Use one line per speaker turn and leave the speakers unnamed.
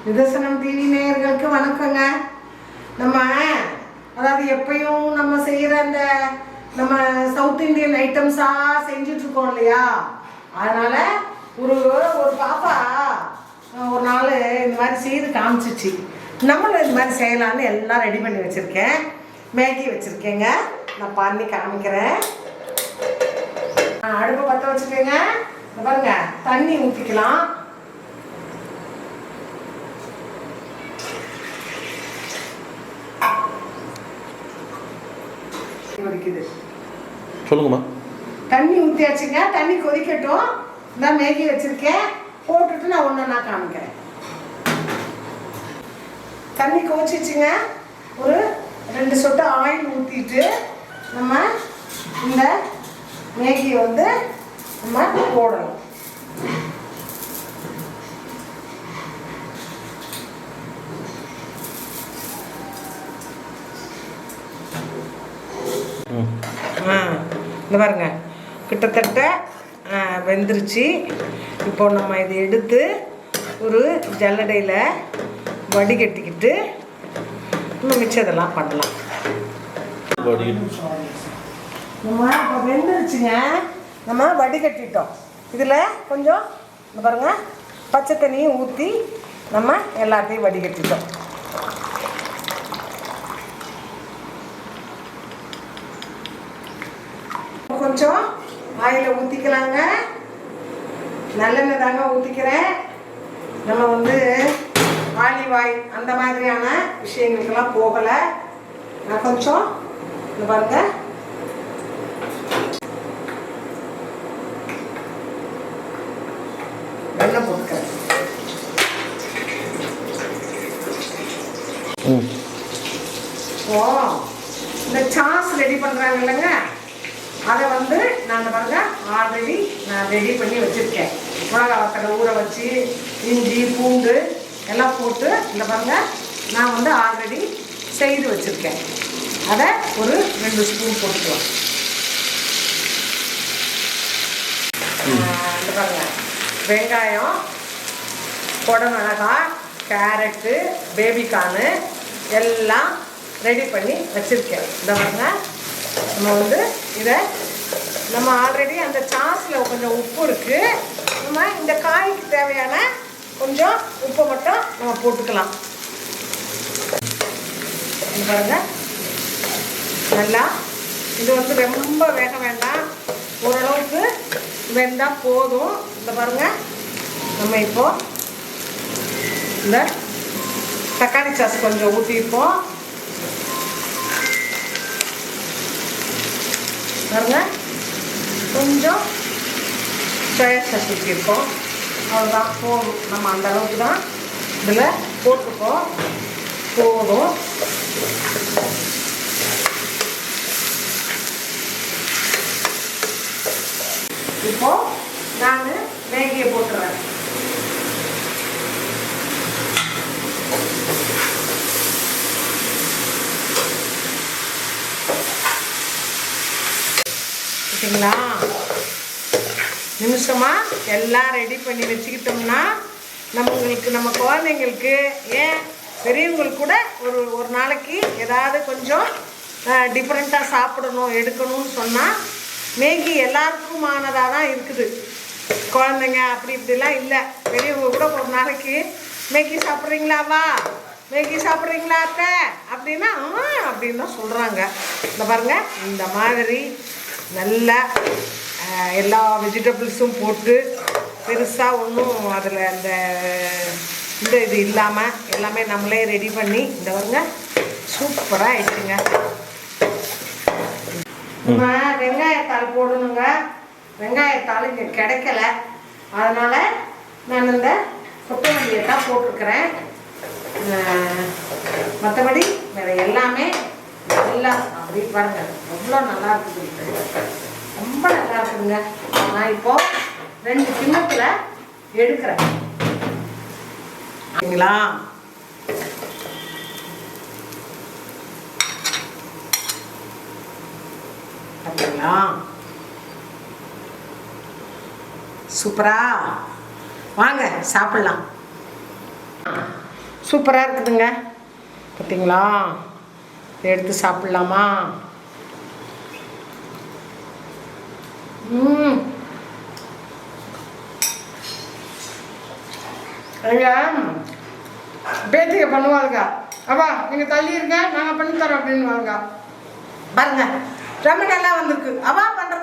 நிதர்சனம் டிவி நேயர்களுக்கு வணக்கங்க. நம்ம அதாவது எப்பயும் நம்ம செய்கிற அந்த நம்ம சவுத் இந்தியன் ஐட்டம்ஸாக செஞ்சிட்ருக்கோம் இல்லையா. அதனால் ஒரு பாப்பா ஒரு நாள் இந்த மாதிரி செய்து காமிச்சிச்சு. நம்மளும் இந்த மாதிரி செய்யலான்னு எல்லாம் ரெடி பண்ணி வச்சுருக்கேன். மேகி வச்சுருக்கேங்க, நான் பண்ணி காமிக்கிறேன். அடுப்பை பற்ற வச்சுக்கோங்க. பாருங்க, தண்ணி ஊற்றிக்கலாம்.
சொல்லுங்கம்மா.
தண்ணி ஊற்றியாச்சுங்க, தண்ணி கொதிக்கட்டும். நான் மேகி வச்சுருக்கேன், போட்டுட்டு நான் ஒன்று காமிக்கிறேன். தண்ணி கொதிச்சிச்சுங்க. ஒரு 2 சொட்டு ஆயில் ஊற்றிட்டு நம்ம இந்த மேகியை வந்து நம்ம போடணும். இந்த பாருங்க, கிட்டத்தட்ட வெந்துருச்சு. இப்போ நம்ம இதை எடுத்து ஒரு ஜல்லடையில் வடிகட்டிக்கிட்டு நம்ம மிச்சதெல்லாம் பண்ணலாம். நம்ம இப்போ வெந்துருச்சுங்க, நம்ம வடிகட்டிட்டோம். இதில் கொஞ்சம் இந்த பாருங்க, பச்சை தண்ணியும் ஊற்றி நம்ம எல்லாத்தையும் வடிகட்டிட்டோம். கொஞ்சம் ஆயிலை ஊற்றிக்கலாங்க. நல்லெண்ணெய் தாங்க ஊற்றிக்கிறேன். நம்ம வந்து ஆலிவ் ஆயில் அந்த மாதிரியான விஷயங்களுக்கெல்லாம் போகலை. நான் கொஞ்சம் இந்த பாருங்க, வெண்ணெய் போட்டுக்கிறேன். இந்த சாஸ் ரெடி பண்ணுறாங்க இல்லைங்க, அதை வந்து நான் பாருங்க ஆல்ரெடி நான் ரெடி பண்ணி வச்சுருக்கேன். மிளகா வத்தலை ஊற வச்சு இஞ்சி பூண்டு எல்லாம் போட்டு இந்த பாருங்க நான் வந்து ஆல்ரெடி செய்து வச்சுருக்கேன். அதை ஒரு 2 ஸ்பூன் போட்டுக்கலாம். இந்த பாருங்க, வெங்காயம், குடமிளகாய், கேரட்டு, பேபிகார்னு எல்லாம் ரெடி பண்ணி வச்சுருக்கேன். இந்த பாருங்க, நம்ம வந்து இதை நம்ம ஆல்ரெடி அந்த சாஸில் கொஞ்சம் உப்பு இருக்குது. நம்ம இந்த காய்க்கு தேவையான கொஞ்சம் உப்பை மட்டும் நம்ம போட்டுக்கலாம். பாருங்க, நல்லா இது வந்து ரொம்ப வேக வேண்டாம், ஓரளவுக்கு வெந்தால் போதும். இந்த பாருங்க, நம்ம இப்போ இந்த தக்காளி சாஸ் கொஞ்சம் ஊற்றிப்போம். பாருங்க, கொஞ்சம் சோயா சாஸ் ஊற்றிருக்கோம். அவ்வளோதான், போதும். நம்ம அந்த அளவுக்கு தான் இதில் போட்டுப்போம், போதும். இப்போ நான் மேகியை போட்டுறேன். ஓகேங்களா? நிமிஷமாக எல்லாம் ரெடி பண்ணி வச்சுக்கிட்டோம்னா நம்மளுக்கு நம்ம குழந்தைங்களுக்கு ஏன் பெரியவங்களுக்கு கூட ஒரு நாளைக்கு ஏதாவது கொஞ்சம் டிஃப்ரெண்ட்டாக சாப்பிடணும் எடுக்கணும்னு சொன்னால் மேகி எல்லாருக்குமானதாக தான் இருக்குது. குழந்தைங்க அப்படி இப்படிலாம் இல்லை. பெரியவங்க கூட ஒரு நாளைக்கு மேகி சாப்பிட்றீங்களாவா, மேகி சாப்பிட்றீங்களா அத்தை அப்படின்னா அப்படின்னு தான் சொல்கிறாங்க. இந்த பாருங்கள், இந்த மாதிரி நல்லா எல்லா வெஜிடபிள்ஸும் போட்டு பெருசாக ஒன்றும் அதில் அந்த இது இல்லாமல் எல்லாமே நம்மளே ரெடி பண்ணி இந்த பாருங்க சூப்பராக ஆயிடுச்சுங்க. நம்ம வெங்காயத்தாள் போடணுங்க. வெங்காயத்தாள் இங்கே கிடைக்கல, அதனால் நான் இந்த கொத்தமல்லியை தான் போட்டிருக்கிறேன். மற்றபடி வேறு எல்லாமே நல்லா அப்படி பாருங்க எவ்வளோ நல்லா இருக்குது, ரொம்ப நல்லா இருக்குதுங்க. நான் இப்போது 2 கிண்ணத்தில் எடுக்கிறேன். சரிங்களா? பார்த்தீங்களா? சூப்பரா, வாங்க சாப்பிடலாம். சூப்பராக இருக்குதுங்க. பார்த்தீங்களா? எடுத்து சாப்பிட்லாமா? எங்கள் பேத்திக பண்ணுவாளுங்க, அப்பா நீங்கள் தள்ளி இருங்க நாங்கள் பண்ணித்தரோம் அப்படின்னுவாளுங்க. பாருங்க ரொம்ப நல்லா வந்திருக்கு. அவா பண்ணுற